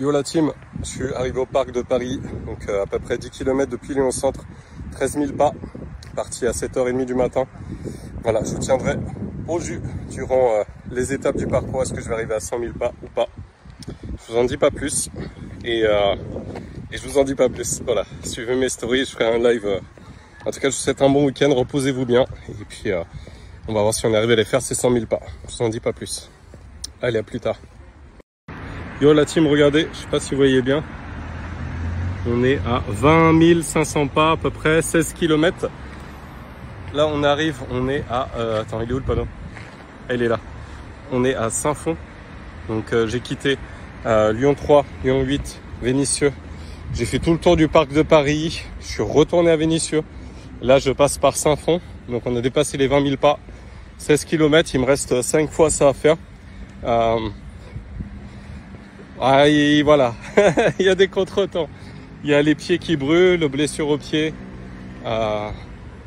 Yo la team, je suis arrivé au parc de Paris, donc à peu près 10 km depuis Lyon Centre, 13 000 pas, parti à 7h30 du matin. Voilà, je vous tiendrai au jus durant les étapes du parcours, est-ce que je vais arriver à 100 000 pas ou pas. Je vous en dis pas plus et je vous en dis pas plus. Voilà, suivez mes stories, je ferai un live. En tout cas, je vous souhaite un bon week-end, reposez-vous bien et puis on va voir si on est arrivé à les faire ces 100 000 pas. Je vous en dis pas plus. Allez, à plus tard. Yo la team, regardez, je sais pas si vous voyez bien. On est à 20 500 pas à peu près, 16 km. Là on arrive, on est à... attends, il est où le panneau? Il est là. On est à Saint-Fond. Donc j'ai quitté Lyon 3, Lyon 8, Vénissieux. J'ai fait tout le tour du parc de Paris. Je suis retourné à Vénissieux. Là je passe par Saint-Fond. Donc on a dépassé les 20 000 pas. 16 km, il me reste 5 fois ça à faire. Et voilà, il y a des contretemps. Il y a les pieds qui brûlent, blessures aux pieds,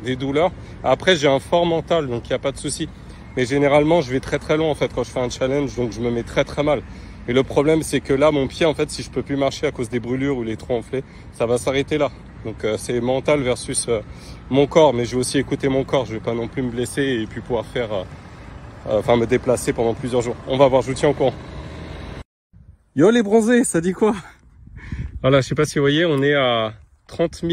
des douleurs. Après, j'ai un fort mental, donc il n'y a pas de souci. Mais généralement, je vais très très loin en fait quand je fais un challenge, donc je me mets très très mal. Et le problème, c'est que là, mon pied, en fait, si je peux plus marcher à cause des brûlures ou les trous enflés, ça va s'arrêter là. Donc c'est mental versus mon corps, mais je vais aussi écouter mon corps. Je vais pas non plus me blesser et puis pouvoir faire, me déplacer pendant plusieurs jours. On va voir, je vous tiens au courant. Yo les bronzés, ça dit quoi? Voilà, je sais pas si vous voyez, on est à 30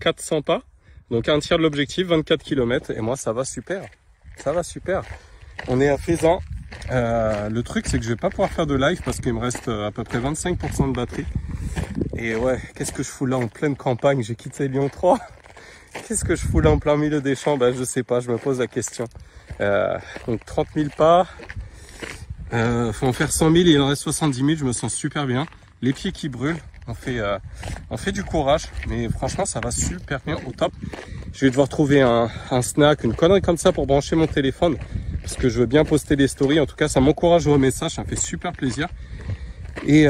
400 pas, donc un tiers de l'objectif, 24 km, et moi ça va super, ça va super. On est à Faisan. Le truc c'est que je vais pas pouvoir faire de live parce qu'il me reste à peu près 25% de batterie. Et ouais, qu'est-ce que je fous là en pleine campagne? J'ai quitté Lyon 3. Qu'est-ce que je fous là en plein milieu des champs? Ben je sais pas, je me pose la question. Donc 30 000 pas. Faut en faire 100 000 et il en reste 70 000, je me sens super bien. Les pieds qui brûlent, on fait du courage, mais franchement ça va super bien, au top. Je vais devoir trouver un snack, une connerie comme ça pour brancher mon téléphone, parce que je veux bien poster des stories. En tout cas, ça m'encourage au message, ça me fait super plaisir. Et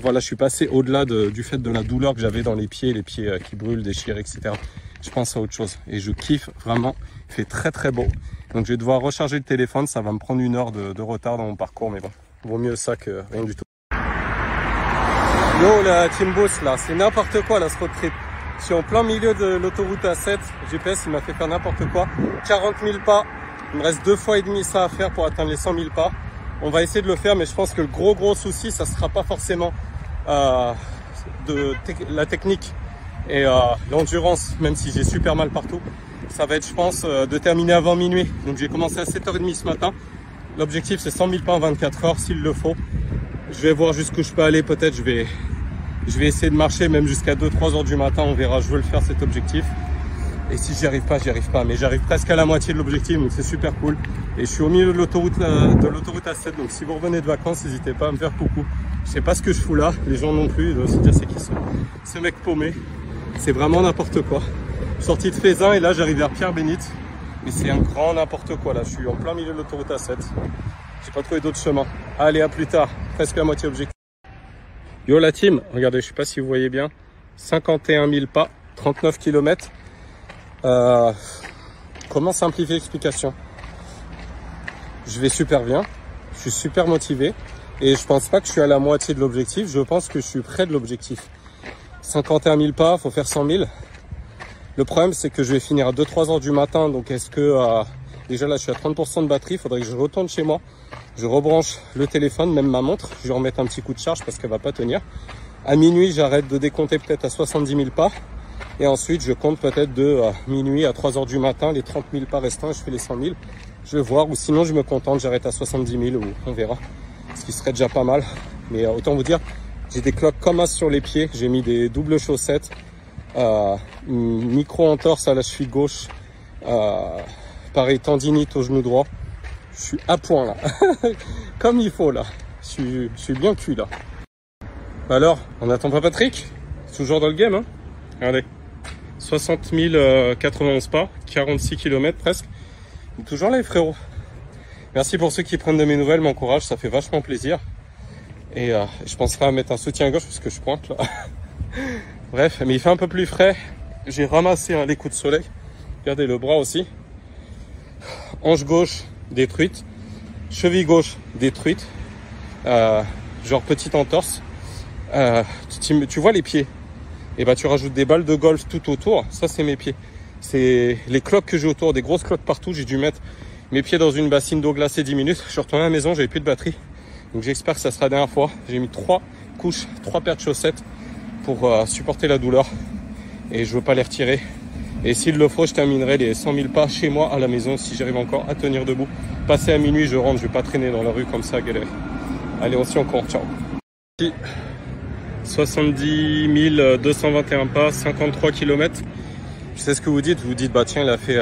voilà, je suis passé au-delà du fait de la douleur que j'avais dans les pieds qui brûlent, déchirés, etc. Je pense à autre chose et je kiffe vraiment, il fait très très beau. Donc je vais devoir recharger le téléphone, ça va me prendre 1 heure de retard dans mon parcours, mais bon, vaut mieux ça que rien du tout. Yo la team boss là, c'est n'importe quoi la road trip. Je suis en plein milieu de l'autoroute A7, GPS il m'a fait faire n'importe quoi. 40 000 pas, il me reste 2 fois et demi ça à faire pour atteindre les 100 000 pas. On va essayer de le faire, mais je pense que le gros souci, ça sera pas forcément la technique et l'endurance, même si j'ai super mal partout. Ça va être, je pense, de terminer avant minuit. Donc j'ai commencé à 7h30 ce matin. L'objectif c'est 100 000 pas en 24 heures s'il le faut. Je vais voir jusqu'où je peux aller. Peut-être je vais essayer de marcher même jusqu'à 2-3 heures du matin. On verra, je veux le faire cet objectif. Et si j'y arrive pas, j'y arrive pas. Mais j'arrive presque à la moitié de l'objectif, donc c'est super cool. Et je suis au milieu de l'autoroute A7. Donc si vous revenez de vacances, n'hésitez pas à me faire coucou. Je sais pas ce que je fous là. Les gens non plus, ils doivent se dire c'est qui ce mec paumé. C'est vraiment n'importe quoi. Sorti de Faisan et là j'arrive vers Pierre-Bénite. Mais c'est un grand n'importe quoi là. Je suis en plein milieu de l'autoroute A7. J'ai pas trouvé d'autre chemin. Allez, à plus tard. Presque la moitié objectif. Yo la team, regardez, je sais pas si vous voyez bien. 51 000 pas, 39 km. Comment simplifier l'explication? Je vais super bien. Je suis super motivé. Et je pense pas que je suis à la moitié de l'objectif. Je pense que je suis près de l'objectif. 51 000 pas, faut faire 100 000. Le problème, c'est que je vais finir à 2-3 heures du matin. Donc, est-ce que... déjà, là, je suis à 30% de batterie. Il faudrait que je retourne chez moi. Je rebranche le téléphone, même ma montre. Je vais remettre un petit coup de charge parce qu'elle va pas tenir. À minuit, j'arrête de décompter peut-être à 70 000 pas. Et ensuite, je compte peut-être de minuit à 3 heures du matin, les 30 000 pas restants. Et je fais les 100 000. Je vais voir. Ou sinon, je me contente. J'arrête à 70 000 ou on verra. Ce qui serait déjà pas mal. Mais autant vous dire, j'ai des cloques comme as sur les pieds. J'ai mis des doubles chaussettes. Micro-entorse à la cheville gauche, pareil tendinite au genou droit. Je suis à point là, comme il faut là, je suis bien cuit là. Alors, on n'attend pas Patrick? Toujours dans le game hein. Regardez, 60 091 pas, 46 km presque. Toujours là les frérots. Merci pour ceux qui prennent de mes nouvelles, m'encouragent, ça fait vachement plaisir. Et je penserai à mettre un soutien à gauche parce que je pointe là. Bref, mais il fait un peu plus frais. J'ai ramassé les coups de soleil. Regardez le bras aussi. Hanche gauche détruite. Cheville gauche détruite. Genre petite entorse. tu vois les pieds. Et bah tu rajoutes des balles de golf tout autour. Ça c'est mes pieds. C'est les cloques que j'ai autour, des grosses cloques partout. J'ai dû mettre mes pieds dans une bassine d'eau glacée 10 minutes. Je suis retourné à la maison, j'avais plus de batterie. Donc j'espère que ça sera la dernière fois. J'ai mis 3 couches, 3 paires de chaussettes pour supporter la douleur. Et je veux pas les retirer. Et s'il le faut, je terminerai les 100 000 pas chez moi à la maison si j'arrive encore à tenir debout. Passer à minuit, je rentre, je vais pas traîner dans la rue comme ça, galérer. Allez, on s'y encore, ciao. 70 221 pas, 53 km. Je sais ce que vous dites bah tiens, il a fait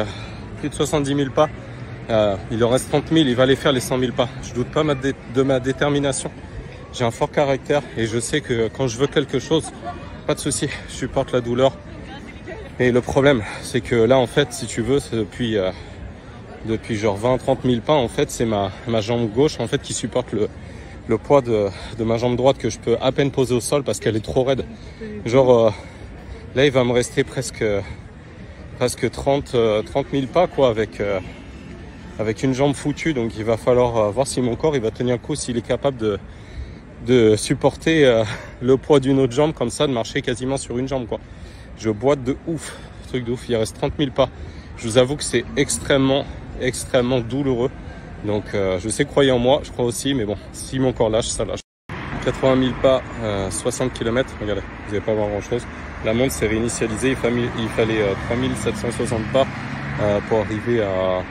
plus de 70 000 pas. Il en reste 30 000, il va aller faire les 100 000 pas. Je doute pas de ma détermination. J'ai un fort caractère et je sais que quand je veux quelque chose, pas de souci, je supporte la douleur. Et le problème, c'est que là, en fait, si tu veux, c'est depuis genre 20-30 000 pas, en fait, c'est ma jambe gauche, en fait, qui supporte le poids de ma jambe droite que je peux à peine poser au sol parce qu'elle est trop raide. Genre, là, il va me rester presque 30 000 pas, quoi, avec une jambe foutue. Donc, il va falloir voir si mon corps, il va tenir le coup, s'il est capable de supporter le poids d'une autre jambe, comme ça, de marcher quasiment sur une jambe, quoi. Je boite de ouf, truc de ouf, il reste 30 000 pas. Je vous avoue que c'est extrêmement douloureux. Donc je sais, croyez en moi, je crois aussi, mais bon, si mon corps lâche, ça lâche. 80 000 pas, 60 km, regardez, vous n'allez pas voir grand chose. La montre s'est réinitialisée, il fallait 3760 pas pour arriver à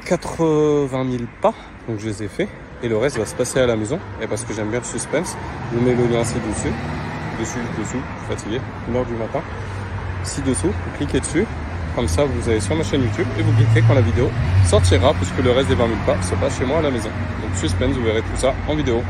80 000 pas, donc je les ai fait. Et le reste va se passer à la maison, et parce que j'aime bien le suspense, je vous mets le lien ci-dessus. Dessous, je suis fatigué, 1h du matin. Ci-dessous, vous cliquez dessus, comme ça vous allez sur ma chaîne YouTube et vous cliquez quand la vidéo sortira, puisque le reste des 20 000 pas se passe chez moi à la maison. Donc suspense, vous verrez tout ça en vidéo.